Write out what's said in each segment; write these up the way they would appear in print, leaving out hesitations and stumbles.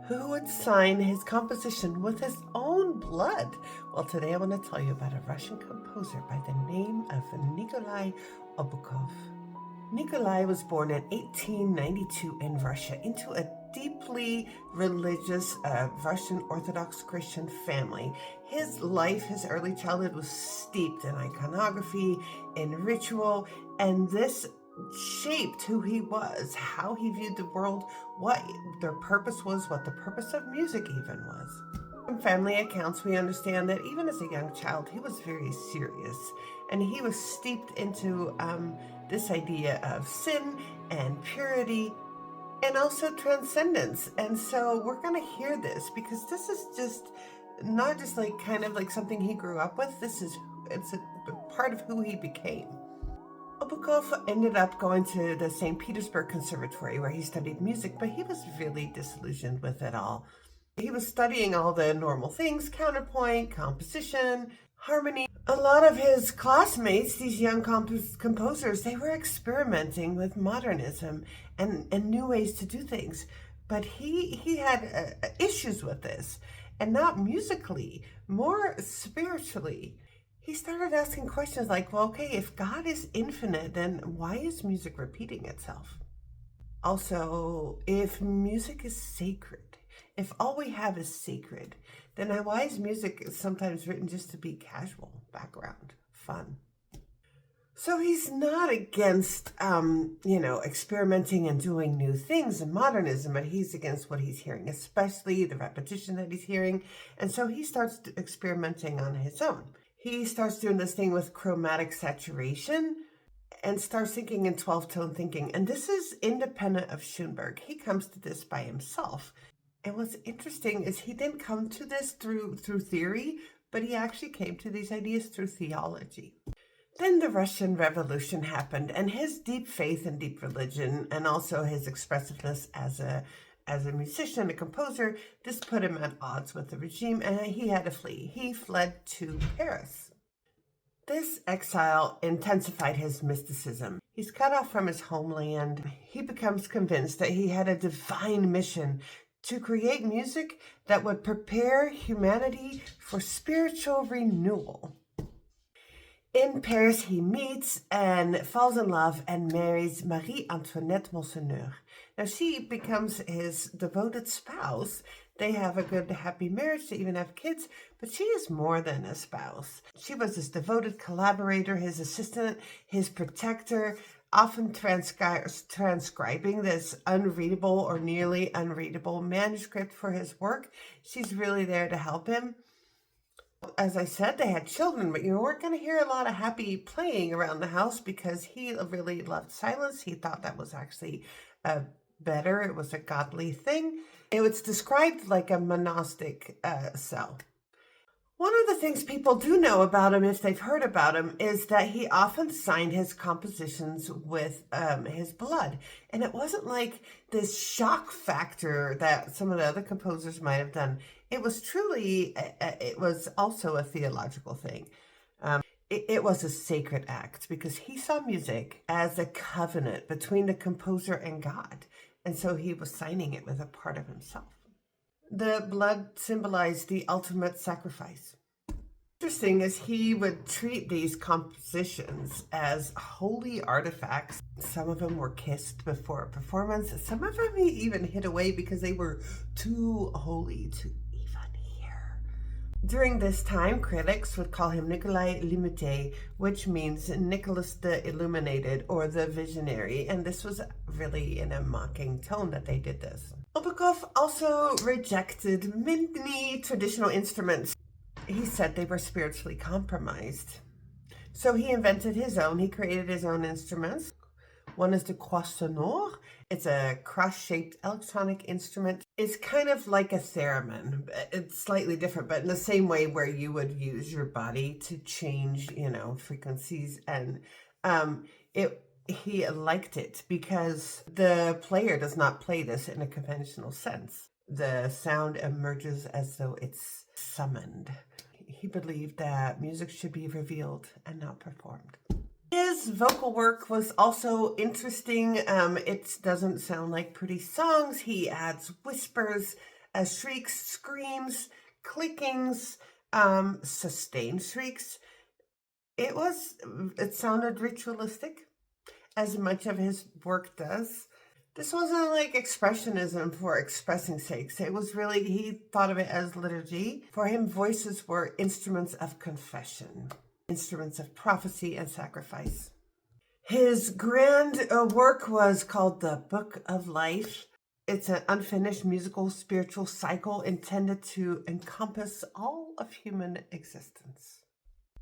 who would sign his composition with his own blood. Well, today I want to tell you about a Russian composer by the name of Nikolai Obukhov. Nikolai was born in 1892 in Russia into a deeply religious Russian Orthodox Christian family. His life, his early childhood was steeped in iconography, in ritual, and this shaped who he was, how he viewed the world, what their purpose was, what the purpose of music even was. From family accounts, we understand that even as a young child, he was very serious, and he was steeped into this idea of sin and purity and also transcendence. And so we're going to hear this because this is just not just like kind of like something he grew up with. It's a part of who he became. Obukhov ended up going to the St. Petersburg Conservatory where he studied music, but he was really disillusioned with it all. He was studying all the normal things: counterpoint, composition, harmony. A lot of his classmates, these young composers, they were experimenting with modernism and new ways to do things. But he had issues with this, and not musically, more spiritually. He started asking questions like, well, okay, if God is infinite, then why is music repeating itself? Also, if music is sacred, if all we have is sacred, then why is music sometimes written just to be casual, background, fun? So he's not against, experimenting and doing new things in modernism, but he's against what he's hearing, especially the repetition that he's hearing. And so he starts experimenting on his own. He starts doing this thing with chromatic saturation and starts thinking in 12-tone thinking. And this is independent of Schoenberg. He comes to this by himself. And what's interesting is he didn't come to this through theory, but he actually came to these ideas through theology. Then the Russian Revolution happened, and his deep faith and deep religion, and also his expressiveness as a musician, a composer, this put him at odds with the regime, and he had to flee. He fled to Paris. This exile intensified his mysticism. He's cut off from his homeland. He becomes convinced that he had a divine mission to create music that would prepare humanity for spiritual renewal. In Paris, he meets and falls in love and marries Marie Antoinette Monseigneur. Now, she becomes his devoted spouse. They have a good, happy marriage. They even have kids, but she is more than a spouse. She was his devoted collaborator, his assistant, his protector, often transcribing this unreadable or nearly unreadable manuscript for his work. She's really there to help him. As I said, they had children, but you weren't going to hear a lot of happy playing around the house because he really loved silence. He thought that was actually better. It was a godly thing. It was described like a monastic cell. One of the things people do know about him, if they've heard about him, is that he often signed his compositions with his blood. And it wasn't like this shock factor that some of the other composers might have done. It was truly, it was also a theological thing. It was a sacred act because he saw music as a covenant between the composer and God. And so he was signing it with a part of himself. The blood symbolized the ultimate sacrifice. Interesting is he would treat these compositions as holy artifacts. Some of them were kissed before a performance. Some of them he even hid away because they were too holy to even hear. During this time, critics would call him Nikolai Limité, which means Nicholas the Illuminated or the Visionary. And this was really in a mocking tone that they did this. Obukhov also rejected many traditional instruments. He said they were spiritually compromised. So he invented his own. He created his own instruments. One is the croix-sonore. It's a cross-shaped electronic instrument. It's kind of like a theremin. It's slightly different, but in the same way where you would use your body to change, frequencies. And he liked it because the player does not play this in a conventional sense. The sound emerges as though it's summoned. He believed that music should be revealed and not performed. His vocal work was also interesting. It doesn't sound like pretty songs. He adds whispers, shrieks, screams, clickings, sustained shrieks. It sounded ritualistic, as much of his work does. This wasn't like expressionism for expressing sakes. It was really, he thought of it as liturgy. For him, voices were instruments of confession, instruments of prophecy and sacrifice. His grand work was called the Book of Life. It's an unfinished musical spiritual cycle intended to encompass all of human existence.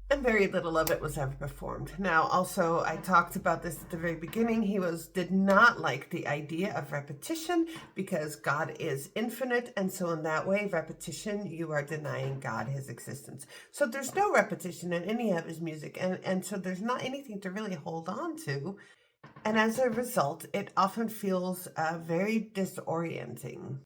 And very little of it was ever performed. Now, also, I talked about this at the very beginning. He did not like the idea of repetition because God is infinite. And so in that way, repetition, you are denying God his existence. So there's no repetition in any of his music. And so there's not anything to really hold on to. And as a result, it often feels very disorienting.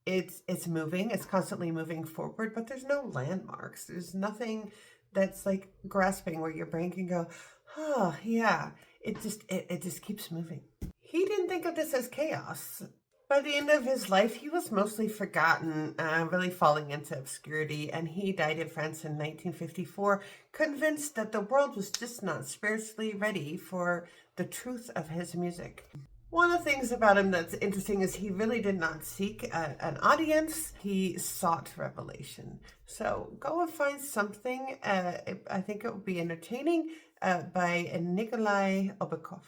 It's moving, it's constantly moving forward, but there's no landmarks. There's nothing that's like grasping where your brain can go, oh yeah, it just keeps moving. He didn't think of this as chaos. By the end of his life, he was mostly forgotten, really falling into obscurity, and he died in France in 1954, convinced that the world was just not spiritually ready for the truth of his music. One of the things about him that's interesting is he really did not seek an audience. He sought revelation. So go and find something. I think it will be entertaining by Nikolai Obukhov.